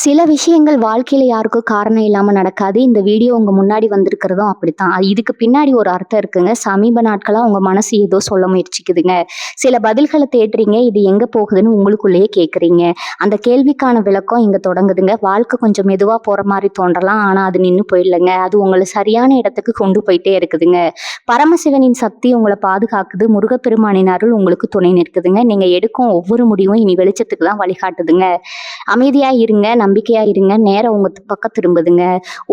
சில விஷயங்கள் வாழ்க்கையில யாருக்கும் காரணம் இல்லாம நடக்காது. இந்த வீடியோ உங்க முன்னாடி வந்திருக்கிறதும் அப்படித்தான். இதுக்கு பின்னாடி ஒரு அர்த்தம் இருக்குங்க. சமீப நாட்களா உங்க மனசு ஏதோ சொல்ல முயற்சிக்குதுங்க. சில பதில்கள தேடுறீங்க. இது எங்க போகுதுன்னு உங்களுக்குள்ளேயே கேட்குறீங்க. அந்த கேள்விக்கான விளக்கம் இங்க தொடங்குதுங்க. வாழ்க்கை கொஞ்சம் மெதுவா போற மாரி தோன்றலாம். ஆனா அது நின்னு போயிடலங்க. அது உங்கள சரியான இடத்துக்கு கொண்டு போயிட்டே இருக்குதுங்க. பரமசிவனின் சக்தி உங்கள பாதுகாக்குது. முருகப்பெருமானின் அருள் உங்களுக்கு துணை நிற்குதுங்க. நீங்க எடுக்கும் ஒவ்வொரு முடிவும் இனி வெளிச்சத்துக்கு தான் வழிகாட்டுதுங்க. அமைதியா இருங்க, நம்பிக்கையா இருங்க. நேரம் உங்க பக்கம் திரும்புதுங்க.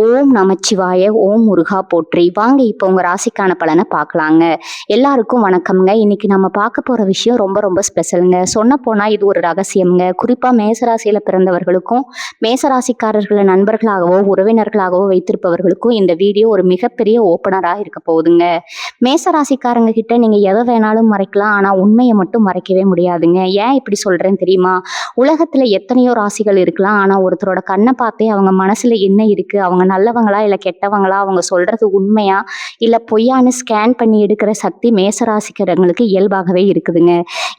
ஓம் நமச்சிவாய, ஓம் முருகா போற்றி. வாங்க இப்போ உங்க ராசிக்கான பலனை பார்க்கலாங்க. எல்லாருக்கும் வணக்கம்ங்க. இன்னைக்கு நம்ம பார்க்க போற விஷயம் ரொம்ப ரொம்ப ஸ்பெஷலுங்க. சொன்ன போனா இது ஒரு ரகசியம்ங்க. குறிப்பா மேசராசியில பிறந்தவர்களுக்கும் மேசராசிக்காரர்களை நண்பர்களாகவோ உறவினர்களாகவோ வைத்திருப்பவர்களுக்கும் இந்த வீடியோ ஒரு மிகப்பெரிய ஓப்பனரா இருக்க போகுதுங்க. மேசராசிக்காரங்க கிட்ட நீங்க எதை வேணாலும் மறைக்கலாம், ஆனா உண்மையை மட்டும் மறைக்கவே முடியாதுங்க. ஏன் இப்படி சொல்றேன்னு தெரியுமா? உலகத்துல எத்தனையோ ராசிகள் இருக்கலாம். ஆனா ஒருத்தரோட கண்ணை பார்த்தே அவங்க மனசுல என்ன இருக்கு, அவங்க நல்லவங்களா இல்ல கெட்டவங்களா, அவங்க சொல்றது உண்மையா இல்ல பொய்யான்னு ஸ்கேன் பண்ணி எடுக்கிற சக்தி மேசராசிக்காரங்களுக்கு இயல்பாகவே இருக்குதுங்க.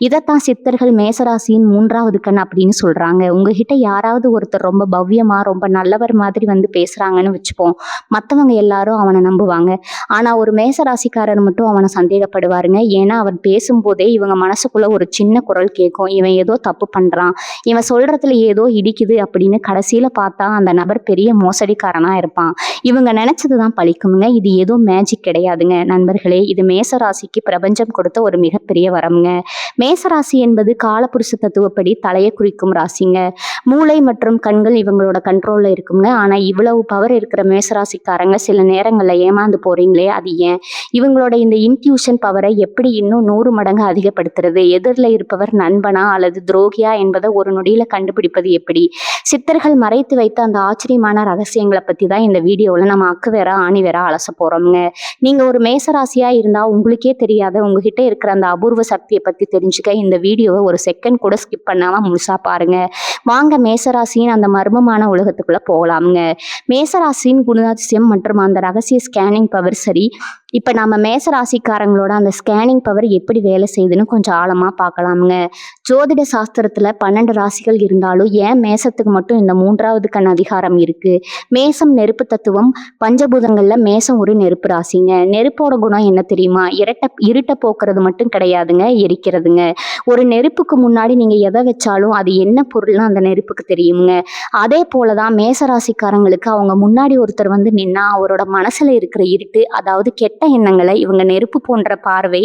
இதைத்தான் சித்தர்கள் மேசராசியின் மூன்றாவது கண் அப்படின்னு சொல்றாங்க. உங்ககிட்ட யாராவது ஒருத்தர் ரொம்ப பவ்யமா ரொம்ப நல்லவர் மாதிரி வந்து பேசுறாங்கன்னு வச்சுப்போம். மத்தவங்க எல்லாரும் அவனை நம்புவாங்க. ஆனா ஒரு மேசராசிக்காரர் மட்டும் அவனை சந்தேகப்படுவாருங்க. ஏன்னா அவன் பேசும்போதே இவங்க மனசுக்குள்ள ஒரு சின்ன குரல் கேட்கும். இவன் ஏதோ தப்பு பண்றான், இவன் சொல்றதுல ஏதோ இடிக்குது அப்படின்னு. கடைசியில பார்த்தா அந்த நபர் பெரிய மோசடிக்காரனா இருப்பான். இவங்க நினைச்சதுதான் பழிக்குமுங்க. இது ஏதோ மேஜிக் கிடையாதுங்க நண்பர்களே. இது மேசராசிக்கு பிரபஞ்சம் கொடுத்த ஒரு மிகப்பெரிய வரம்ங்க. மேசராசி என்பது காலபுருஷ தத்துவப்படி தலையை குறிக்கும் ராசிங்க. மூளை மற்றும் கண்கள் இவங்களோட கண்ட்ரோல்ல இருக்குங்க. ஆனா இவ்வளவு பவர் இருக்கிற மேசராசிக்காரங்க சில நேரங்கள்ல ஏமாந்து போறீங்களே, அது ஏன்? இவங்களோட இந்த இன்ட்யூஷன் பவரை எப்படி இன்னும் 100 மடங்கு அதிகப்படுத்துறது? எதிரில் இருப்பவர் நண்பனா அல்லது துரோகியா என்பதை ஒரு நொடியில கண்டுபிடிப்பது எப்படி? சித்தர்கள் மறைத்து வைத்த அந்த ஆச்சரியமான ரகசியங்களை பத்தி தான் இந்த வீடியோவில் நம்ம அக்கு வேற ஆணி வேற அலச போறோம்ங்க. நீங்க ஒரு மேசராசியா இருந்தா உங்களுக்கே தெரியாத உங்ககிட்ட இருக்கிற அந்த அபூர்வ சக்தியை பத்தி தெரிஞ்சுக்க இந்த வீடியோவை ஒரு செகண்ட் கூட ஸ்கிப் பண்ணாம முழுசா பாருங்க. வாங்க மேசராசியின் அந்த மர்மமான உலகத்துக்குள்ள போகலாமுங்க. மேசராசியின் குணாதிசயம் மற்றும் அந்த ரகசிய ஸ்கேனிங் பவர். சரி, இப்ப நம்ம மேசராசிக்காரங்களோட அந்த ஸ்கேனிங் பவர் எப்படி வேலை செய்யுதுன்னு கொஞ்சம் ஆழமா பார்க்கலாமுங்க. ஜோதிட சாஸ்திரத்துல 12 ராசிகள் இருந்தாலும் ஏன் மேசத்துக்கு மட்டும் இந்த மூன்றாவது கண் அதிகாரம் இருக்கு? மேசம் நெருப்பு தத்துவம். பஞ்சபூதங்கள்ல மேசம் ஒரு நெருப்பு ராசிங்க. நெருப்போட குணம் என்ன தெரியுமா? இருட்ட போக்குறது மட்டும் கிடையாதுங்க, எரிக்கிறதுங்க. ஒரு நெருப்புக்கு முன்னாடி நீங்க எதை வச்சாலும் அது என்ன பொருள்னு அந்த நெருப்புக்கு தெரியுங்க. அதே போலதான் மேசராசிக்காரங்களுக்கு அவங்க முன்னாடி ஒருத்தர் வந்து நின்னா அவரோட மனசுல இருக்கிற இருட்டு, அதாவது கெட்ட எண்ணங்களை இவங்க நெருப்பு போன்ற பார்வை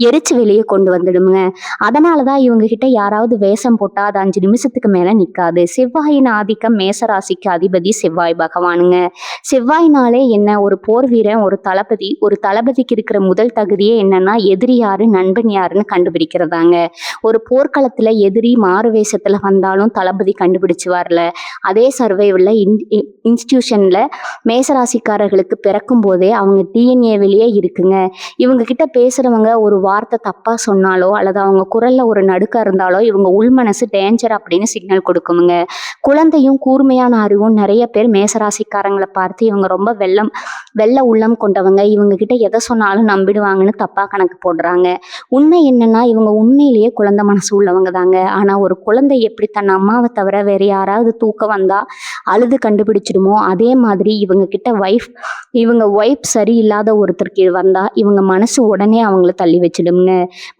எரிச்சு வெளியே கொண்டு வந்துடுங்க. அதனாலதான் இவங்க கிட்ட யாராவது வேஷம் போட்டா அது 5 நிமிஷத்துக்கு மேல நிக்காது. செவ்வாயின் ஆதிக்கம். மேசராசிக்கு அதிபதி செவ்வாய் பகவானுங்க. செவ்வாய்னாலே என்ன? ஒரு போர் வீரன், ஒரு தளபதி. ஒரு தளபதிக்கு இருக்கிற முதல் தகுதியே என்னன்னா எதிரி யாரு நண்பன் யாருன்னு கண்டுபிடிக்கிறதாங்க. ஒரு போர்க்களத்துல எதிரி மாறு வேஷத்துல வந்தாலும் தளபதி கண்டுபிடிச்சுவார்ல. அதே சர்வைவல்ல இன்ஸ்டிடியூஷன்ல மேசராசிக்காரர்களுக்கு பிறக்கும் போதே அவங்க டிஎன்ஏவிலேயே இருக்குங்க. இவங்க கிட்ட பேசுறவங்க ஒரு வார்த்தை தப்பா சொன்னாலோ அல்லது அவங்க குரல்ல ஒரு நடுக்கம் இருந்தாலோ இவங்க உள்மனசு டேஞ்சர் அப்படின்னு சிக்னல் கொடுக்குமுங்க. குழந்தையும் கூர்மையான அறிவும். நிறைய பேர் மேசராசிக்காரங்களை பார்த்து இவங்க ரொம்ப வெள்ள உள்ளம் கொண்டவங்க, இவங்க கிட்ட எதை சொன்னாலும் நம்பிடுவாங்கன்னு தப்பா கணக்கு போடுறாங்க. உண்மை என்னன்னா இவங்க உண்மையிலேயே குழந்தை மனசு உள்ளவங்க தாங்க. ஆனா ஒரு குழந்தை எப்படி தன் அம்மாவை தவிர வேற யாராவது தூக்க வந்தா அழுது கண்டுபிடிச்சிடுமோ, அதே மாதிரி இவங்க ஒய்ஃப் சரியில்லாத ஒருத்தருக்கு வந்தா இவங்க மனசு உடனே அவங்கள தள்ளி வச்சிடுங்க.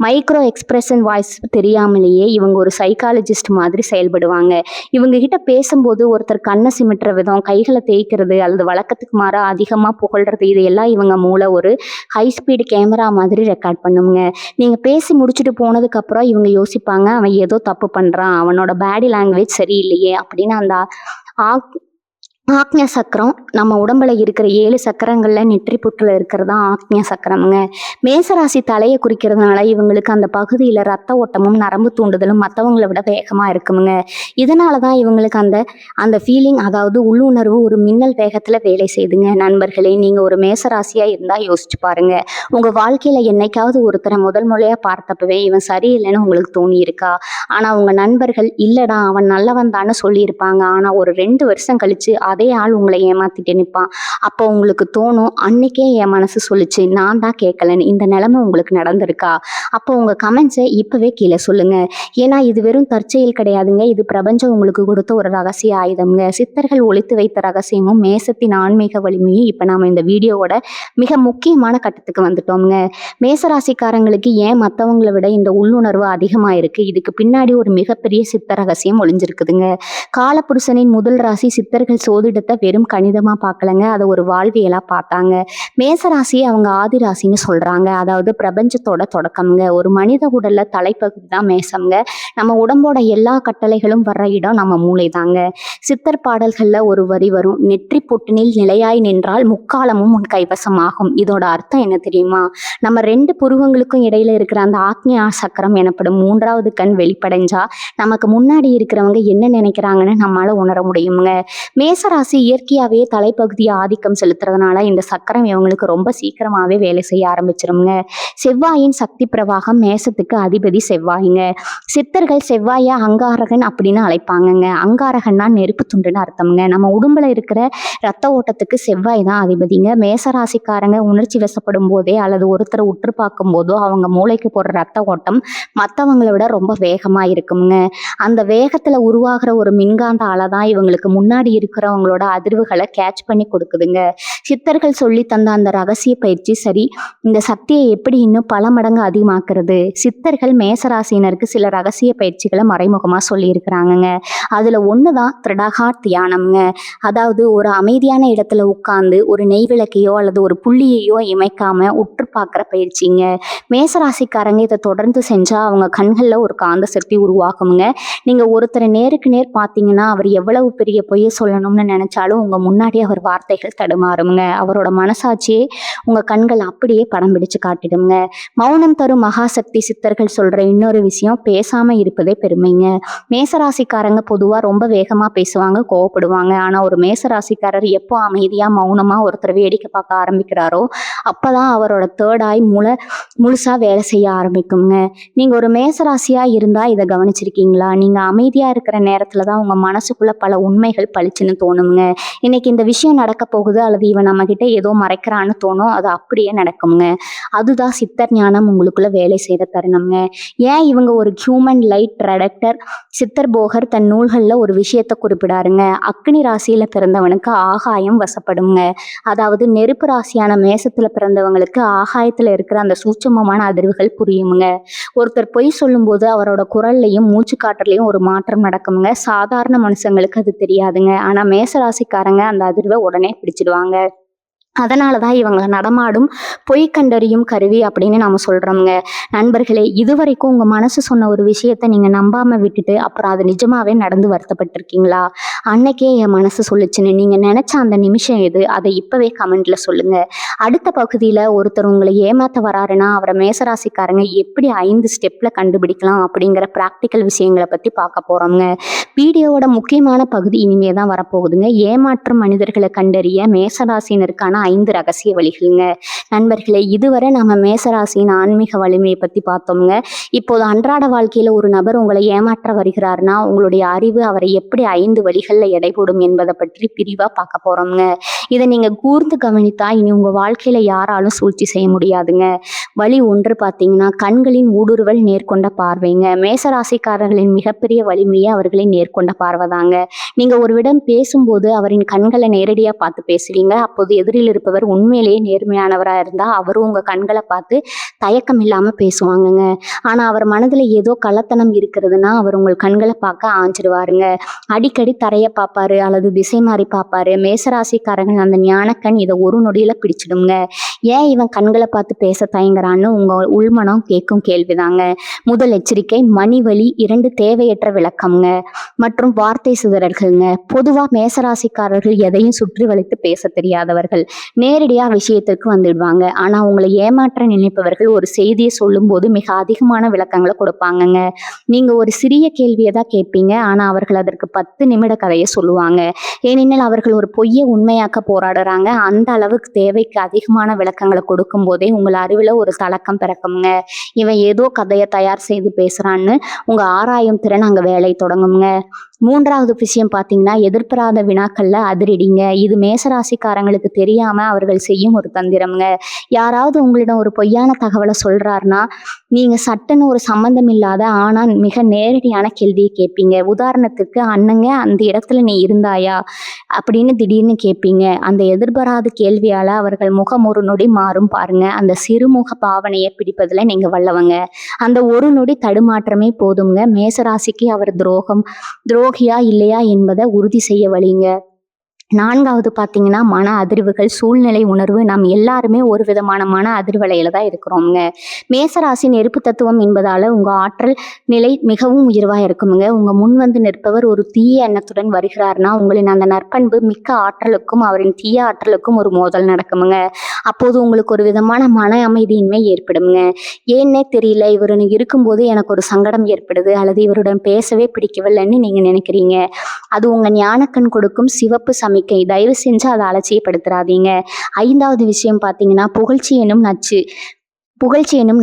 மைக்ரோ எக்ஸ்பிரஷன் வாய்ஸ் தெரியாமலேயே இவங்க ஒரு சைக்காலஜிஸ்ட் மாதிரி செயல்படுவாங்க. இவங்க கிட்ட பேசும்போது ஒருத்தர் கண்ணை சிமிட்டுற விதம், கைகளை தேய்க்கிறது அல்லது வழக்கத்துக்கு மாற அதிகமா புகழ்றது, இதையெல்லாம் இவங்க மூளை ஒரு ஹை ஸ்பீடு கேமரா மாதிரி ரெக்கார்ட் பண்ணுங்க. நீங்க பேசி முடிச்சுட்டு போனதுக்கு அப்புறம் இவங்க யோசிப்பாங்க, அவன் ஏதோ தப்பு பண்றான், அவனோட பாடி லாங்குவேஜ் சரியில்லையே அப்படின்னு. அந்த ஆக்ஞ சக்கரம் நம்ம உடம்புல இருக்கிற 7 சக்கரங்கள்ல நெற்றி புற்றுல இருக்கிறதா ஆக்ஞ சக்கரம்ங்க. மேசராசி தலையை குறிக்கிறதுனால இவங்களுக்கு அந்த பகுதியில ரத்த ஓட்டமும் நரம்பு தூண்டுதலும் மற்றவங்களை விட வேகமா இருக்குமுங்க. இதனாலதான் இவங்களுக்கு அந்த ஃபீலிங், அதாவது உள்ளுணர்வு ஒரு மின்னல் வேகத்துல வேலை செய்யுதுங்க. நண்பர்களே, நீங்க ஒரு மேசராசியா இருந்தா யோசிச்சு பாருங்க. உங்க வாழ்க்கையில என்னைக்காவது ஒருத்தரை முதல் முறையா பார்த்தப்பவே இவன் சரியில்லைன்னு உங்களுக்கு தோணி இருக்கா? ஆனா உங்க நண்பர்கள் இல்லடா அவன் நல்லவன் தான்னு சொல்லியிருப்பாங்க. ஆனா ஒரு 2 வருஷம் கழிச்சு அதே ஆள் உங்களை ஏமாத்திட்டு நிற்பான். அப்போ உங்களுக்கு தோணும், அன்னைக்கே என் மனசு சொல்லுச்சு, நான் தான் கேட்கலன்னு. இந்த நிலைமை உங்களுக்கு நடந்திருக்கா? அப்போ உங்க கமெண்ட்ஸை இப்பவே கீழே சொல்லுங்க. ஏன்னா இது வெறும் தற்செயல் கிடையாதுங்க. இது பிரபஞ்சம் உங்களுக்கு கொடுத்த ஒரு ரகசிய ஆயுதம்ங்க. சித்தர்கள் ஒளித்து வைத்த ரகசியமும் மேசத்தின் ஆன்மீக வலிமையும் இப்ப நாம இந்த வீடியோவோட மிக முக்கியமான கட்டத்துக்கு வந்துட்டோம்ங்க. மேசராசிக்காரங்களுக்கு ஏன் மற்றவங்களை விட இந்த உள்ளுணர்வு அதிகமா இருக்கு? இதுக்கு பின்னாடி ஒரு மிகப்பெரிய சித்த ரகசியம் ஒளிஞ்சிருக்குதுங்க. காலபுருஷனின் முதல் ராசி சித்தர்கள் சோதிடத்தை வெறும் கணிதமா பார்க்கலங்க, அதை ஒரு வாழ்வியலா பார்த்தாங்க. மேசராசியை அவங்க ஆதி ராசின்னு சொல்றாங்க, அதாவது பிரபஞ்சத்தோட தொடக்கம்ங்க. ஒரு மனித உடல்ல தலைப்பகுதி தான் மேசம்ங்க. நம்ம உடம்போட எல்லா கட்டளைகளும் வர்ற இடம் நம்ம மூளை தாங்க. சித்தர் பாடல்கள்ல ஒரு வரி வரும், நெற்றி பொட்டினில் நிலையாய் நின்றால் முக்காலமும் உன் கைவசமாகும். இதோட அர்த்தம் என்ன தெரியுமா? நம்ம 2 புருவங்களுக்கும் இடையில இருக்கிற அந்த ஆக்ஞா சக்கரம் எனப்படும் 3வது கண் வெளிப்படைஞ்சா நமக்கு முன்னாடி இருக்கிறவங்க என்ன நினைக்கிறாங்கன்னு நம்மளால உணர முடியுங்க. மேசராசி இயற்கையாவே தலைப்பகுதியை ஆதிக்கம் செலுத்துறதுனால இந்த சக்கரம் இவங்களுக்கு ரொம்ப சீக்கிரமாவே வேலை செய்ய ஆரம்பிச்சிருங்க. செவ்வாயின் சக்தி பிரவாகம் மேசத்துக்கு அதிபதி செவ்வாய்ங்க. சித்தர்கள் செவ்வாய அங்காரகன் அப்படின்னு அழைப்பாங்கங்க. அங்காரகன்னா நெருப்பு துண்டுன்னு அர்த்தம்ங்க. நம்ம உடம்புல இருக்கிற ரத்த ஓட்டத்துக்கு செவ்வாய் தான் அதிபதிங்க. மேசராசிக்காரங்க உணர்ச்சி வசப்படும் போதே அல்லது ஒருத்தரை உற்று பார்க்கும் போதோ அவங்க மூளைக்கு போடுற ரத்த ஓட்டம் மற்றவங்களை விட ரொம்ப வேகமா இருக்குங்க. அந்த வேகத்துல உருவாகிற ஒரு மின்காந்த அலை தான் இவங்களுக்கு முன்னாடி இருக்கிறவங்களோட அதிர்வுகளை கேட்ச் பண்ணி கொடுக்குதுங்க. சித்தர்கள் சொல்லி தந்த அந்த ரகசிய பயிற்சி சரி, இந்த சக்தியை எப்படி இன்னும் பல மடங்கு அதிகமாக்குறது? சித்தர்கள் மேசராசினருக்கு சில ரகசிய பயிற்சிகளை மறைமுகமா சொல்லி இருக்கிறாங்கங்க. அதுல ஒண்ணுதான் திரடகா தியானம்ங்க. அதாவது ஒரு அமைதியான இடத்துல உட்கார்ந்து ஒரு நெய் விளக்கையோ அல்லது ஒரு புள்ளியையோ இமைக்காம உற்று பார்க்குற பயிற்சிங்க. மேசராசிக்காரங்க இதை தொடர்ந்து செஞ்சா அவங்க கண்கள்ல ஒரு காந்த சக்தி உருவாகுங்க. நீங்க ஒருத்தரை நேருக்கு நேர் பார்த்தீங்கன்னா அவர் எவ்வளவு பெரிய பொய்ய சொல்லணும்னு நினைச்சாலும் உங்க முன்னாடி அவர் வார்த்தைகள் தடுமாறுங்க. அவரோட மனசாட்சியே உங்க கண்கள் அப்படியே படம் பிடிச்சு காட்டிடுங்க. மௌனம் தரும் மகாசக்தி. சித்தர்கள் சொல்ற இன்னொரு விஷயம், பேசாம இருப்பதே பெருமைங்க. மேசராசிக்காரங்க பொதுவா ரொம்ப வேகமா பேசுவாங்க, கோவப்படுவாங்க. ஆனா ஒரு மேசராசிக்காரர் எப்போ அமைதியா மௌனமா ஒருத்தர் வேடிக்கை பார்க்க ஆரம்பிக்கிறாரோ அப்பதான் அவரோட தேர்ட் ஆய் முழுசா வேலை செய்ய ஆரம்பிக்குங்க. நீங்க ஒரு மேசராசியா இருந்தா இதை கவனிச்சிருக்கீங்களா? நீங்க அமைதியா இருக்கிற நேரத்துலதான் உங்க மனசுக்குள்ள பல உண்மைகள் பளிச்சுன்னு தோணுங்க. இன்னைக்கு இந்த விஷயம் நடக்க போகுது அல்லது இவன் நம்ம கிட்ட ஏதோ மறைக்கிறான்னு தோணும், அது அப்படியே நடக்குங்க. அதுதான் சித்தர் ஞானம் உங்களுக்குள்ள வேலை செய்த தருணம்ங்க. ஏன் இவங்க ஒரு ஹியூமன் லைட் ரெடக்டர்? சித்தர் போகர் தன் நூல்கள்ல ஒரு விஷயத்தை குறிப்பிடாருங்க. அக்னி ராசியில பிறந்தவனுக்கு ஆகாயம் வசப்படுங்க. அதாவது நெருப்பு ராசியான மேசத்துல பிறந்தவங்களுக்கு ஆகாயத்துல இருக்கிற அந்த சூட்சமமான அதிர்வுகள் புரியுமுங்க. ஒருத்தர் பொய் சொல்லும்போது அவரோட குரல்லையும் மூச்சு காற்றுலையும் ஒரு மாற்றம் நடக்குங்க. சாதாரண மனுஷங்களுக்கு அது தெரியாதுங்க. ஆனா மேசராசிக்காரங்க அந்த அதிர்வை உடனே பிடிச்சிடுவாங்க. அதனாலதான் இவங்களை நடமாடும் பொய் கண்டறியும் கருவி அப்படின்னு நாம சொல்றோம்ங்க. நண்பர்களே, இதுவரைக்கும் உங்க மனசு சொன்ன ஒரு விஷயத்த நீங்க நம்பாம விட்டுட்டு அப்புறம் அது நிஜமாவே நடந்து வருத்தப்பட்டிருக்கீங்களா? அன்னைக்கே என் மனசு சொல்லுச்சுன்னு நீங்க நினைச்ச அந்த நிமிஷம் எது? அதை இப்பவே கமெண்ட்ல சொல்லுங்க. அடுத்த பகுதியில ஒருத்தர் உங்களை ஏமாத்த வராருன்னா அவரை மேசராசிக்காரங்க எப்படி 5 ஸ்டெப்ல கண்டுபிடிக்கலாம் அப்படிங்கிற பிராக்டிக்கல் விஷயங்களை பத்தி பார்க்க போறோம்ங்க. வீடியோவோட முக்கியமான பகுதி இனிமே தான் வரப்போகுதுங்க. ஏமாற்றும் மனிதர்களை கண்டறிய மேசராசினருக்கான 5 ரகசிய வழிகளுங்க. நண்பர்களே, இதுவரை நம்ம மேசராசியின் ஆன்மீக வலிமையை பத்தி பார்த்தோம்ங்க. இப்போது அன்றாட வாழ்க்கையில ஒரு நபர் உங்களை ஏமாற்ற வருகிறாருன்னா உங்களுடைய அறிவு அவரை எப்படி 5 வழிகள்ல எடை போடும் என்பதை பற்றி பிரிவா பார்க்க போறோம்ங்க. இதை நீங்க கூர்ந்து கவனித்தா இனி உங்க வாழ்க்கையில யாராலும் சூழ்ச்சி செய்ய முடியாதுங்க. வழி 1 பார்த்தீங்கன்னா, கண்களின் ஊடுருவல் நேர்கொண்ட பார்வைங்க. மேசராசிக்காரர்களின் மிகப்பெரிய வலிமையே அவர்களின் நேர்கொண்ட பார்வைதாங்க. நீங்க ஒருவிடம் பேசும்போது அவரின் கண்களை நேரடியா பார்த்து பேசுவீங்க. அப்போது எதிரில் இருப்பவர் உண்மையிலேயே நேர்மையானவரா இருந்தா அவரும் உங்க கண்களை பார்த்து தயக்கம் இல்லாம பேசுவாங்கங்க. ஆனா அவர் மனதுல ஏதோ கள்ளத்தனம் இருக்கிறதுனா அவர் உங்கள் கண்களை பார்க்க ஆஞ்சிடுவாருங்க. அடிக்கடி தரைய பார்ப்பாரு அல்லது திசை மாறி பார்ப்பாரு. மேசராசிக்காரங்க அந்த ஞானக்கண் இதை ஒரு நொடியில பிடிச்சிடுங்க. ஏன் இவன் கண்களை பார்த்து பேச தயங்குறான்னு உங்க உள்மனம் கேட்கும் கேள்விதாங்க. முதல் எச்சரிக்கை, மணி வலி. 2 தேவையற்ற விளக்கம்ங்க மற்றும் வார்த்தை சிதறல்கள்ங்க. பொதுவா மேசராசிக்காரர்கள் எதையும் சுற்றி வளைத்து பேச தெரியாதவர்கள். நேரடியா விஷயத்திற்கு வந்துடுவாங்க. ஆனா உங்களை ஏமாற்ற நினைப்பவர்கள் ஒரு செய்தியை சொல்லும் போது மிக அதிகமான விளக்கங்களை கொடுப்பாங்கங்க. நீங்க ஒரு சிறிய கேள்வியை தான் கேட்பீங்க, ஆனா அவர்கள் அதற்கு 10 நிமிட கதையை சொல்லுவாங்க. ஏனெனில் அவர்கள் ஒரு பொய்யை உண்மையாக்க போராடுறாங்க. அந்த அளவுக்கு தேவைக்கு அதிகமான விளக்கங்களை கொடுக்கும் போதே உங்கள் அறிவுல ஒரு தலக்கம் பிறக்குங்க. இவன் ஏதோ கதையை தயார் செய்து பேசுறான்னு உங்க ஆராயும் திறன் அங்க வேலை தொடங்குங்க. மூன்றாவது விஷயம் பார்த்தீங்கன்னா, எதிர்பாராத வினாக்கள்ல அதிரடிங்க. இது மேசராசிக்காரங்களுக்கு தெரியாம அவர்கள் செய்யும் ஒரு தந்திரம்ங்க. யாராவது உங்களிடம் ஒரு பொய்யான தகவலை சொல்றாருன்னா, நீங்க சட்டுன்னு ஒரு சம்மந்தம் இல்லாத ஆனா மிக நேரடியான கேள்வியை கேட்பீங்க. உதாரணத்துக்கு, "அண்ணங்க அந்த இடத்துல நீ இருந்தாயா?" அப்படின்னு திடீர்னு கேட்பீங்க. அந்த எதிர்பாராத கேள்வியால அவர்கள் முகம் ஒரு நொடி மாறும் பாருங்க. அந்த சிறுமுக பாவனையை பிடிப்பதுல நீங்க வல்லவங்க. அந்த ஒரு நொடி தடுமாற்றமே போதுங்க, மேசராசிக்கு அவர் துரோகியா இல்லையா என்பதை உறுதி செய்ய வழிங்க. நான்காவது பார்த்தீங்கன்னா, மன அதிர்வுகள், சூழ்நிலை உணர்வு. நாம் எல்லாருமே ஒரு விதமான மன அதிர்வலையில தான் இருக்கிறோம்ங்க. மேசராசி நெருப்பு தத்துவம் என்பதால உங்க ஆற்றல் நிலை மிகவும் உயர்வா இருக்குமுங்க. உங்க முன் வந்து நிற்பவர் ஒரு தீய எண்ணத்துடன் வருகிறார்னா, உங்களின் அந்த நற்பண்பு மிக்க ஆற்றலுக்கும் அவரின் தீய ஆற்றலுக்கும் ஒரு மோதல் நடக்குமுங்க. அப்போது உங்களுக்கு ஒரு விதமான மன அமைதியின்மை ஏற்படுங்க. ஏன்னே தெரியல, இவர் இருக்கும்போது எனக்கு ஒரு சங்கடம் ஏற்படுது, அல்லது இவருடன் பேசவே பிடிக்கவில்லைன்னு நீங்க நினைக்கிறீங்க. அது உங்க ஞானக்கண் கொடுக்கும் சிவப்பு சமிக்கை. தயவு செஞ்சு அதை அலட்சியப்படுத்துறாதீங்க. ஐந்தாவது விஷயம் பார்த்தீங்கன்னா, புகழ்ச்சி எனும்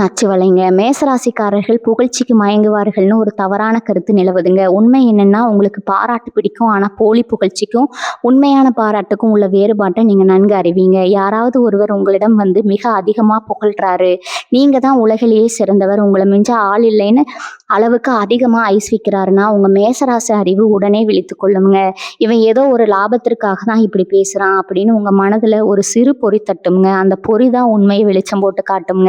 நச்சு வலைங்க. மேசராசிக்காரர்கள் புகழ்ச்சிக்கு மயங்குவார்கள்னு ஒரு தவறான கருத்து நிலவுதுங்க. உண்மை என்னன்னா, உங்களுக்கு பாராட்டு பிடிக்கும், ஆனா போலி புகழ்ச்சிக்கும் உண்மையான பாராட்டுக்கும் உள்ள வேறுபாட்டை நீங்க நன்கு அறிவீங்க. யாராவது ஒருவர் உங்களிடம் வந்து மிக அதிகமா புகழ்றாரு, நீங்க தான் உலகிலேயே சிறந்தவர், உங்களை மிஞ்ச ஆள் இல்லைன்னு அளவுக்கு அதிகமா ஐஸ் வைக்கிறாருன்னா, உங்க மேசராசி அறிவு உடனே விழித்து கொள்ளுங்க. இவன் ஏதோ ஒரு லாபத்திற்காக தான் இப்படி பேசுறான் அப்படின்னு உங்க மனதுல ஒரு சிறு பொறி தட்டுங்க. அந்த பொறி தான் உண்மையை வெளிச்சம் போட்டு காட்டுங்க.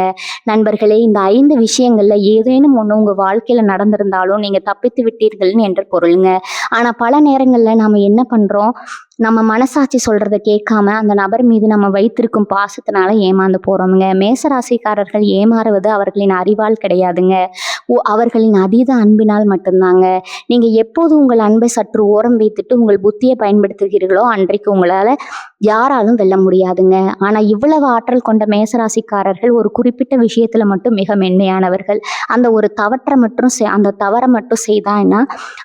நண்பர்களே, இந்த 5 விஷயங்கள்ல ஏதேனும் ஒண்ணு உங்க வாழ்க்கையில நடந்திருந்தாலும் நீங்க தப்பித்து விட்டீர்கள்னு என்று பொருளுங்க. ஆனா பல நேரங்கள்ல நாம என்ன பண்றோம், நம்ம மனசாட்சி சொல்றத கேட்காம அந்த நபர் மீது நம்ம வைத்திருக்கும் பாசத்தினால ஏமாந்து போறோமுங்க. மேசராசிக்காரர்கள் ஏமாறுவது அவர்களின் அறிவால் கிடையாதுங்க, அவர்களின் அதீத அன்பினால் மட்டும்தாங்க. நீங்க எப்போது உங்கள் அன்பை சற்று ஓரம் வைத்துட்டு உங்கள் புத்தியை பயன்படுத்துகிறீர்களோ, அன்றைக்கு உங்களால யாராலும் வெல்ல முடியாதுங்க. ஆனா இவ்வளவு ஆற்றல் கொண்ட மேசராசிக்காரர்கள் ஒரு குறிப்பிட்ட விஷயத்துல மட்டும் மிக மென்மையானவர்கள். அந்த தவறை மட்டும் செய்தான்னா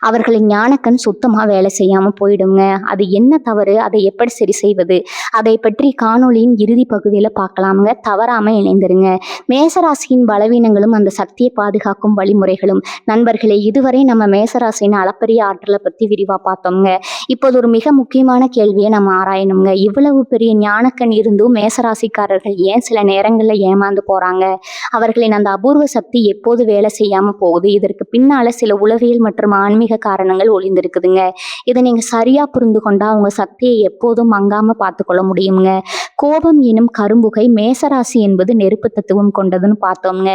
அவர்களின் ஞானக்கண் சுத்தமா வேலை செய்யாம போயிடுங்க. அது என்ன தவறு, அதை எப்படி சரி செய்வது, அதை பற்றி காணொளியின் இறுதி பகுதியில பார்க்கலாமுங்க. தவறாம இணைந்திருங்க. மேசராசியின் பலவீனங்களும் அந்த சக்தியை பாதுகாக்கும் வழிமுறைகளும். நண்பர்களே, இதுவரை நம்ம மேசராசியின் அளப்பரிய ஆற்றலை பத்தி விரிவா பார்த்தோம்ங்க. இப்போது ஒரு மிக முக்கியமான கேள்வியை நம்ம ஆராயணுங்க. இவ்வளவு பெரிய ஞானக்கண் இருந்தும் மேசராசிக்காரர்கள் ஏன் சில நேரங்கள்ல ஏமாந்து போறாங்க? அவர்களின் அந்த அபூர்வ சக்தி எப்போது வேலை செய்யாம போகுது? இதற்கு பின்னால சில உளவியல் மற்றும் ஆன்மீக காரணங்கள் ஒளிந்திருக்குதுங்க. இதை நீங்க சரியா புரிந்து கொண்டா உங்க சக்தியை எப்போதும் மங்காம பார்த்துக்கொள்ள முடியுங்க. கோபம் எனும் கரும்புகை. மேசராசி என்பது நெருப்பு தத்துவம் கொண்டதுன்னு பார்த்தோம்ங்க.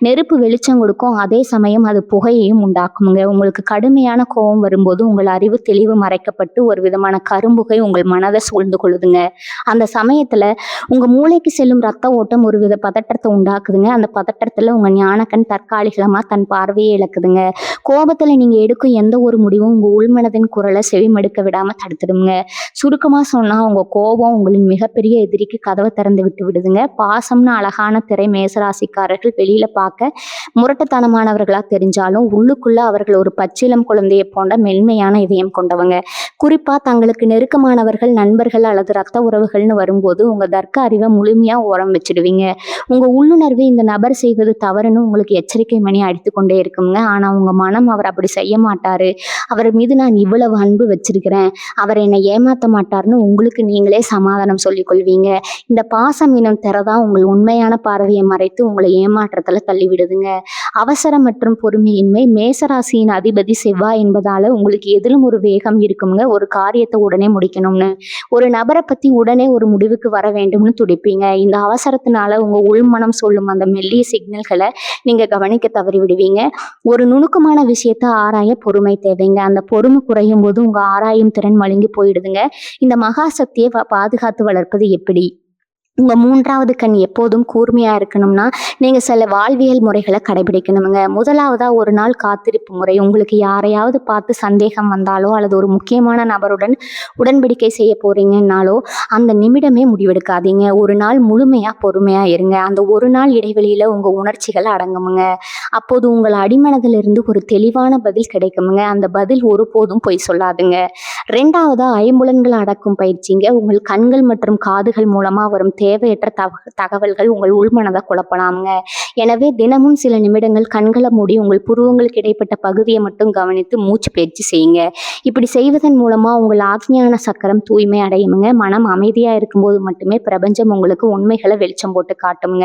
நெருப்பு வெளிச்சம் கொடுக்கும், அதே சமயம் அது புகையையும் உண்டாக்குமுங்க. உங்களுக்கு கடுமையான கோபம் வரும்போது உங்கள் அறிவு தெளிவு மறைக்கப்பட்டு ஒரு விதமான கரும்புகை உங்கள் மனதை சூழ்ந்து கொள்ளுதுங்க. அந்த சமயத்துல உங்க மூளைக்கு செல்லும் ரத்த ஓட்டம் ஒரு வித பதற்றத்தை உண்டாக்குதுங்க. அந்த பதற்றத்துல உங்க ஞானக்கண் தற்காலிகமா தன் பார்வையை இழக்குதுங்க. கோபத்துல நீங்க எடுக்கும் எந்த ஒரு முடிவும் உங்க உள்மனதின் குரலை செவிமடுக்க விடாம தடுத்துடுங்க. சுருக்கமா சொன்னா, உங்க கோபம் உங்களின் மிகப்பெரிய எதிரிக்கு கதவை திறந்து விட்டு விடுதுங்க. பாசம்னு அழகான திரை மேசராசிக்காரர்கள் வெளியில பார்க்க முரட்டுத்தனமானவர்களா தெரிஞ்சாலும் உள்ளுக்குள்ள அவர்கள் ஒரு பச்சிலம் குழந்தையை போன்ற மென்மையான இதயம் கொண்டவங்க. குறிப்பா தங்களுக்கு நெருக்கமானவர்கள், நண்பர்கள் அல்லது ரத்த உறவுகள்னு வரும்போது உங்க தர்க்க அறிவை முழுமையா ஓரம் வச்சிடுவீங்க. உங்க உள்ளுணர்வு இந்த நபர் செய்வது தவறுன்னு உங்களுக்கு எச்சரிக்கை மணி அடித்து கொண்டே இருக்குங்க. ஆனா உங்க மனம் அவர் அப்படி செய்ய மாட்டாரு, அவர் மீது நான் இவ்வளவு அன்பு வச்சிருக்கிறேன், அவர் என்னை ஏமாத்த மாட்டார்னு உங்களுக்கு நீங்களே சமாதானம் சொல்லிக் கொள்வீங்க. இந்த பாசம் எனும் திறதான் உங்கள் உண்மையான பார்வையை மறைத்து உங்களை ஏமாற்றத்துல தள்ளிவிடுதுங்க. அவசரம் மற்றும் பொறுமையின்மை. மேசராசியின் அதிபதி செவ்வாய் என்பதால உங்களுக்கு எதிலும் ஒரு வேகம் இருக்குங்க. ஒரு காரியத்தை உடனே முடிக்கணும்னு, ஒரு நபரை பத்தி உடனே ஒரு முடிவுக்கு வர வேண்டும்னு துடிப்பீங்க. இந்த அவசரத்தினால உங்க உள்மனம் சொல்லும் அந்த மெல்லிய சிக்னல்களை நீங்க கவனிக்க தவறி விடுவீங்க. ஒரு நுணுக்கமான விஷயத்த ஆராய பொறுமை தேவைங்க. அந்த பொறுமை குறையும் போது உங்க ஆராயும் திறன் மழுங்கி போயிடுதுங்க. இந்த மகா சக்தியை பாதுகாத்து வளர்ப்பது எப்படி? உங்க மூன்றாவது கண் எப்போதும் கூர்மையா இருக்கணும்னா நீங்க சில வாழ்வியல் முறைகளை கடைபிடிக்கணுங்க. முதலாவதா ஒரு நாள் காத்திருப்பு முறை. உங்களுக்கு யாரையாவது பார்த்து சந்தேகம் வந்தாலோ அல்லது ஒரு முக்கியமான நபருடன் உடன்படிக்கை செய்ய போறீங்கன்னாலோ அந்த நிமிடமே முடிவெடுக்காதீங்க. ஒரு நாள் முழுமையா பொறுமையா இருங்க. அந்த ஒரு நாள் இடைவெளியில உங்க உணர்ச்சிகள் அடங்குமுங்க. அப்போது உங்கள் அடிமனதிலிருந்து ஒரு தெளிவான பதில் கிடைக்குமுங்க. அந்த பதில் ஒருபோதும் பொய் சொல்லாதுங்க. ரெண்டாவதா ஐம்புலன்கள் அடக்கும் பயிற்சிங்க. உங்கள் கண்கள் மற்றும் காதுகள் மூலமா வரும் தேவையற்ற தகவல்கள் உங்கள் உள்மனதை குழப்பலாமுங்க. எனவே தினமும் சில நிமிடங்கள் கண்களை மூடி உங்கள் புருவங்களுக்கு இடைப்பட்ட பகுதியை மட்டும் கவனித்து மூச்சு பயிற்சி செய்யுங்க. இப்படி செய்வதன் மூலமா உங்கள் ஆக்ஞான சக்கரம் தூய்மை அடையுமுங்க. மனம் அமைதியா இருக்கும்போது மட்டுமே பிரபஞ்சம் உங்களுக்கு உண்மைகளை வெளிச்சம் போட்டு காட்டுங்க.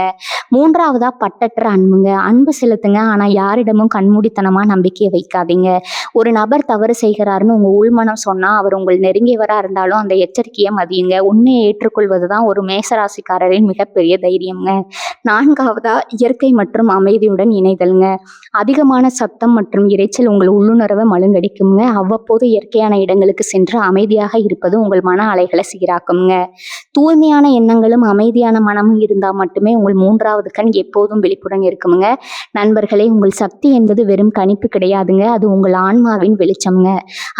மூன்றாவதா பட்டற்ற அன்புங்க. அன்பு செலுத்துங்க, ஆனா யாரிடமும் கண்மூடித்தனமா நம்பிக்கையை வைக்காதீங்க. ஒரு நபர் தவறு செய்கிறாருன்னு உங்க உள்மனம் சொன்னா அவர் உங்கள் நெருங்கியவரா இருந்தாலும் அந்த எச்சரிக்கையை மதியுங்க. உண்மையை ஏற்றுக்கொள்வதுதான் ஒரு மேசராசிக்காரரின் மிகப்பெரிய தைரியம்ங்க. நான்காவதா இயற்கை மற்றும் அமைதியுடன் இணைதல்ங்க. அதிகமான சத்தம் மற்றும் இரைச்சல் உங்கள் உள்ளுணர்வை மழுங்கடிக்குங்க. அவ்வப்போது இயற்கையான இடங்களுக்கு சென்று அமைதியாக இருப்பது உங்கள் மன அலைகளை சீராக்குங்க. தூய்மையான எண்ணங்களும் அமைதியான மனமும் இருந்தால் மட்டுமே உங்கள் மூன்றாவது கண் எப்போதும் விழிப்புடன் இருக்குமுங்க. நண்பர்களே, உங்கள் சக்தி என்பது வெறும் கணிப்பு கிடையாதுங்க. அது உங்கள் ஆன்மாவின் வெளிச்சம்ங்க.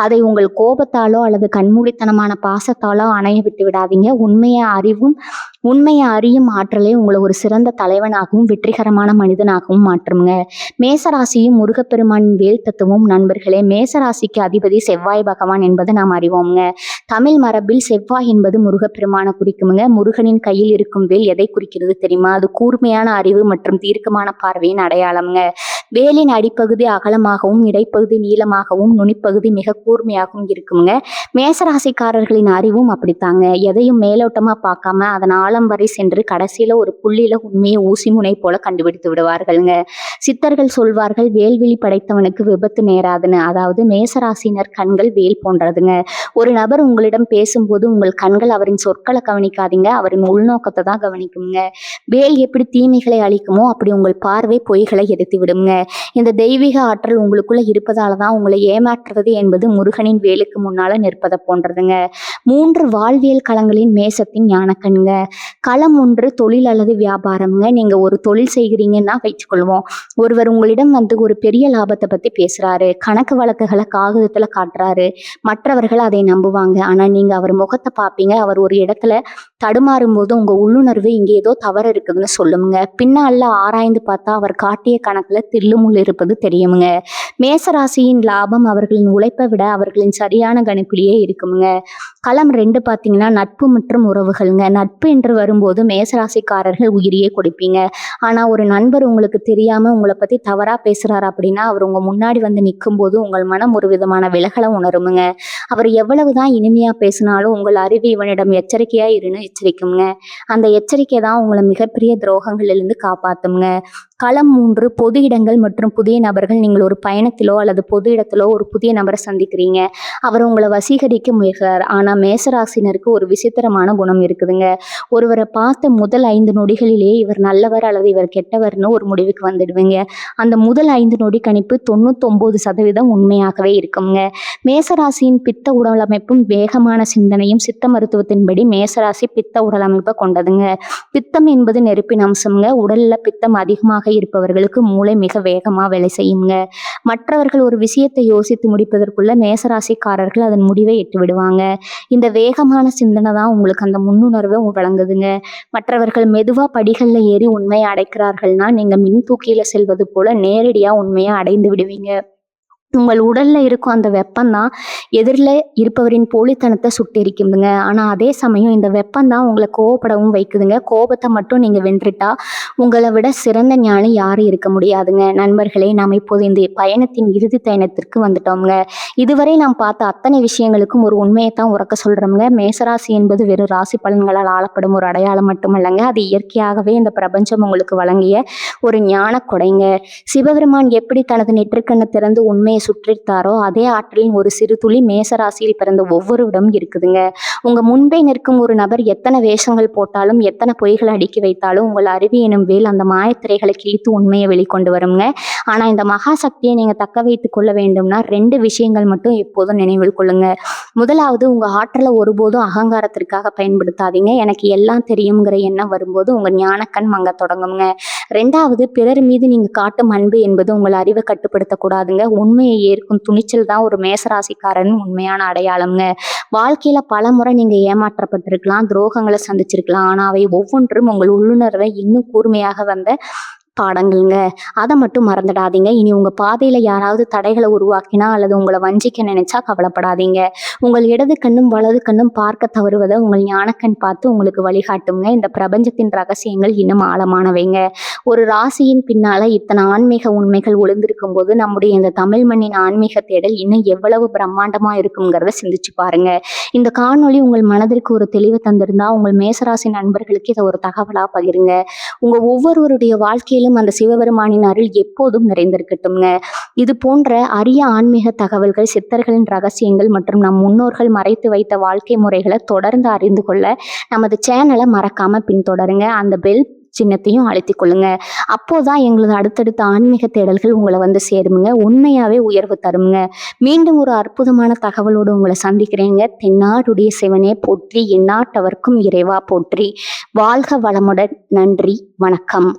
அதை உங்கள் கோபத்தாலோ அல்லது கண்மூடித்தனமான பாசத்தாலோ அணைய விட்டு விடாதீங்க. உண்மையை அறியும் ஆற்றலே உங்களை ஒரு சிறந்த தலைவனாகவும் வெற்றிகரமான மனிதனாகவும் மாற்றுங்க. மேசராசியும் முருகப்பெருமானின் வேல் தத்துவம். நண்பர்களே, மேசராசிக்கு அதிபதி செவ்வாய் பகவான் என்பதை நாம் அறிவோம்ங்க. தமிழ் மரபில் செவ்வாய் என்பது முருகப்பெருமான குறிக்குமுங்க. முருகனின் கையில் இருக்கும் வேல் எதை குறிக்கிறது தெரியுமா? அது கூர்மையான அறிவு மற்றும் தீர்க்கமான பார்வையின் அடையாளம்ங்க. வேலின் அடிப்பகுதி அகலமாகவும் இடைப்பகுதி நீளமாகவும் நுனிப்பகுதி மிக கூர்மையாகவும் இருக்குங்க. மேசராசிக்காரர்களின் அறிவும் அப்படித்தாங்க. எதையும் மேலோட்டமா பார்க்காம அதன் ஆழம் வரை சென்று கடைசியில ஒரு புள்ளியில உண்மையை ஊசி முனை போல கண்டுபிடித்து விடுவார்கள்ங்க. சித்தர்கள் சொல்வார்கள், வேல்விழி படைத்தவனுக்கு விபத்து நேராதுன்னு. அதாவது மேசராசினர் கண்கள் வேல் போன்றதுங்க. ஒரு நபர் உங்களிடம் பேசும்போது உங்கள் கண்கள் அவரின் சொற்களை கவனிக்காதீங்க, அவரின் உள்நோக்கத்தை தான் கவனிக்குங்க. வேல் எப்படி தீமைகளை அளிக்குமோ அப்படி உங்கள் பார்வை பொய்களை எரித்து விடுங்க. இந்த தெய்வீக ஆற்றல் உங்களுக்குள்ள இருப்பதால தான் உங்களை ஏமாற்றுவது என்பது முருகனின் வேலுக்கு முன்னால நிற்பதை போன்றதுங்க. 3 வாழ்வியல் களங்களின் மேசத்தின் ஞானக்கண்ங்க. களம் 1 தொழில் அல்லது வியாபாரம்ங்க. நீங்க ஒரு தொழில் செய்கிறீங்கன்னா வச்சுக்கொள்வோம். ஒருவர் உங்களிடம் வந்து ஒரு பெரிய லாபத்தை பத்தி பேசுறாரு, கணக்கு வழக்குகளை காகிதத்துல காட்டுறாரு. மற்றவர்கள் அதை நம்புவாங்க. ஆனா நீங்க அவர் முகத்தை பார்ப்பீங்க. அவர் ஒரு இடத்துல தடுமாறும் போது உங்க உள்ளுணர்வு இங்க ஏதோ தவறு இருக்குதுன்னு சொல்லுங்க. பின்னால ஆராய்ந்து பார்த்தா அவர் காட்டிய கணக்குல தில்லுமுள் இருப்பது தெரியுமுங்க. மேசராசியின் லாபம் அவர்களின் உழைப்பை விட அவர்களின் சரியான கணிப்பிலேயே இருக்குமுங்க. களம் 2 பார்த்தீங்கன்னா நட்பு மற்றும் உறவுகள்ங்க. நட்பு என்று வரும்போது மேசராசிக்காரர்கள் உயிரியே கொடுப்பீங்க. ஆனா ஒரு நண்பர் உங்களுக்கு தெரியாம உங்களை பத்தி தவறா பேசுறாரு அப்படின்னா அவர் உங்க முன்னாடி வந்து நிற்கும் போது உங்கள் மனம் ஒரு விதமான விலகலை உணருமுங்க. அவர் எவ்வளவுதான் இனிமையா பேசினாலும் உங்கள் அறிவு இவனிடம் எச்சரிக்கையா இருன்னு எச்சரிக்குங்க. அந்த எச்சரிக்கை தான் உங்களை மிகப்பெரிய துரோகங்களிலிருந்து காப்பாத்துங்க. களம் 3 பொது இடங்கள் மற்றும் புதிய நபர்கள். நீங்கள் ஒரு பயணத்திலோ அல்லது பொது இடத்திலோ ஒரு புதிய நபரை சந்திக்கிறீங்க. அவர் உங்களை வசீகரிக்க முயல்கிறார். ஆனா மேசராசினருக்கு ஒரு விசித்திரமான குணம் இருக்குதுங்க. ஒருவரை பார்த்த முதல் 5 நொடிகளிலேயே இவர் நல்லவர் அல்லது இவர் கெட்டவர்னு ஒரு முடிவுக்கு வந்துடுவீங்க. அந்த முதல் 5 நொடி கணிப்பு 99% உண்மையாகவே இருக்குங்க. மேசராசியின் பித்த உடலமைப்பும் வேகமான சிந்தனையும். சித்த மருத்துவத்தின்படி மேசராசி பித்த உடலமைப்பை கொண்டதுங்க. பித்தம் என்பது நெருப்பின் அம்சம்ங்க. உடல்ல பித்தம் அதிகமாக இருப்பவர்களுக்கு மூளை மிக வேகமா வேலை செய்யுங்க. மற்றவர்கள் ஒரு விஷயத்தை யோசித்து முடிப்பதற்குள்ள மேசராசிக்காரர்கள் அதன் முடிவை எட்டு விடுவாங்க. இந்த வேகமான சிந்தனை தான் உங்களுக்கு அந்த முன்னுணர்வை வழங்குதுங்க. மற்றவர்கள் மெதுவா படிகள்ல ஏறி உண்மையை அடைக்கிறார்கள்னா நீங்க மின் தூக்கியில செல்வது போல நேரடியா உண்மையை அடைந்து விடுவீங்க. உங்கள் உடல்ல இருக்கும் அந்த வெப்பம் தான் எதிரில் இருப்பவரின் போலித்தனத்தை சுட்டெரிக்குதுங்க. ஆனா அதே சமயம் இந்த வெப்பம் தான் உங்களை கோவப்படவும் வைக்குதுங்க. கோபத்தை மட்டும் நீங்க வென்றுட்டா உங்களை விட சிறந்த ஞானி யாரும் இருக்க முடியாதுங்க. நண்பர்களே, நாம் இப்போது இந்த பயணத்தின் இறுதி பயணத்திற்கு வந்துட்டோம்ங்க. இதுவரை நாம் பார்த்த அத்தனை விஷயங்களுக்கும் ஒரு உண்மையை தான் உறக்க சொல்றோம்ங்க. மேசராசி என்பது வெறும் ராசி பலன்களால் ஆளப்படும் ஒரு அடையாளம் மட்டுமல்லங்க. அது இயற்கையாகவே இந்த பிரபஞ்சம் உங்களுக்கு வழங்கிய ஒரு ஞான கொடைங்க. சிவபெருமான் எப்படி தனது நெற்றிக்கண்ணை திறந்து உண்மையை சுற்றித்தாரோ அதே ஆற்றலின் ஒரு சிறு துளி மேசராசியில் பிறந்த ஒவ்வொருவரும் இருக்குதுங்க. உங்க முன்பே நிற்கும் ஒரு நபர் எத்தனை வேஷங்கள் போட்டாலும் எத்தனை பொய்களை அடுக்கி வைத்தாலும் உங்கள் அறிவு எனும் வேல் அந்த மாயத்திரைகளை கிழித்து உண்மையை வெளிக்கொண்டு வருங்க. ஆனா இந்த மகா சக்தியை நீங்க தக்க வைத்துக் கொள்ள வேண்டும்னா 2 விஷயங்கள் மட்டும் எப்போதும் நினைவில் கொள்ளுங்க. முதலாவது, உங்க ஆற்றலை ஒருபோதும் அகங்காரத்திற்காக பயன்படுத்தாதீங்க. எனக்கு எல்லாம் தெரியுங்கிற எண்ணம் வரும்போது உங்க ஞானக்கண் மங்க தொடங்குங்க. 2வது, பிறர் மீது நீங்க காட்டும் அன்பு என்பது உங்கள் அறிவை கட்டுப்படுத்தக்கூடாதுங்க. உண்மையை ஏற்கும் துணிச்சல் தான் ஒரு மேசராசிக்காரன் உண்மையான அடையாளம்ங்க. வாழ்க்கையில பல முறை நீங்க ஏமாற்றப்பட்டிருக்கலாம், துரோகங்களை சந்திச்சிருக்கலாம். ஆனா அவை ஒவ்வொன்றும் உங்கள் உள்ளுணர்வை இன்னும் கூர்மையாக வந்த பாடங்கள்ங்க. அதை மட்டும் மறந்துடாதீங்க. இனி உங்க பாதையில யாராவது தடைகளை உருவாக்கினா அல்லது உங்களை வஞ்சிக்க நினைச்சா கவலைப்படாதீங்க. உங்கள் இடது கண்ணும் வலது கண்ணும் பார்க்க தவறுவதை உங்கள் ஞானக்கண் பார்த்து உங்களுக்கு வழிகாட்டுங்க. இந்த பிரபஞ்சத்தின் ரகசியங்கள் இன்னும் ஆழமானவைங்க. ஒரு ராசியின் பின்னால இத்தனை ஆன்மீக உண்மைகள் ஒளிந்திருக்கும் போது நம்முடைய இந்த தமிழ் மண்ணின் ஆன்மீக தேடல் இன்னும் எவ்வளவு பிரம்மாண்டமா இருக்குங்கிறத சிந்திச்சு பாருங்க. இந்த காணொளி உங்கள் மனதிற்கு ஒரு தெளிவு தந்திருந்தா உங்கள் மேசராசி நண்பர்களுக்கு இதை ஒரு தகவலா பகிருங்க. உங்க ஒவ்வொருவருடைய வாழ்க்கையிலும் அந்த சிவபெருமானின் அருள் எப்போதும் நிறைந்திருக்கட்டும்ங்க. இது போன்ற அரிய ஆன்மீக தகவல்கள், சித்தர்களின் ரகசியங்கள் மற்றும் நம் முன்னோர்கள் மறைத்து வைத்த வாழ்க்கை முறைகளை தொடர்ந்து அறிந்து கொள்ள நமது சேனலை மறக்காம பின்தொடருங்க. அந்த பெல் சின்னத்தையும் அழுத்திக் கொள்ளுங்க. அப்போதான் எங்களது அடுத்தடுத்த ஆன்மீக தேடல்கள் உங்களை வந்து சேருமுங்க. உண்மையாவே உயர்வு தருமுங்க. மீண்டும் ஒரு அற்புதமான தகவலோடு உங்களை சந்திக்கிறேங்க. தென்னாடுடைய சிவனே போற்றி, எந்நாட்டவர்க்கும் இறைவா போற்றி. வாழ்க வளமுடன். நன்றி, வணக்கம்.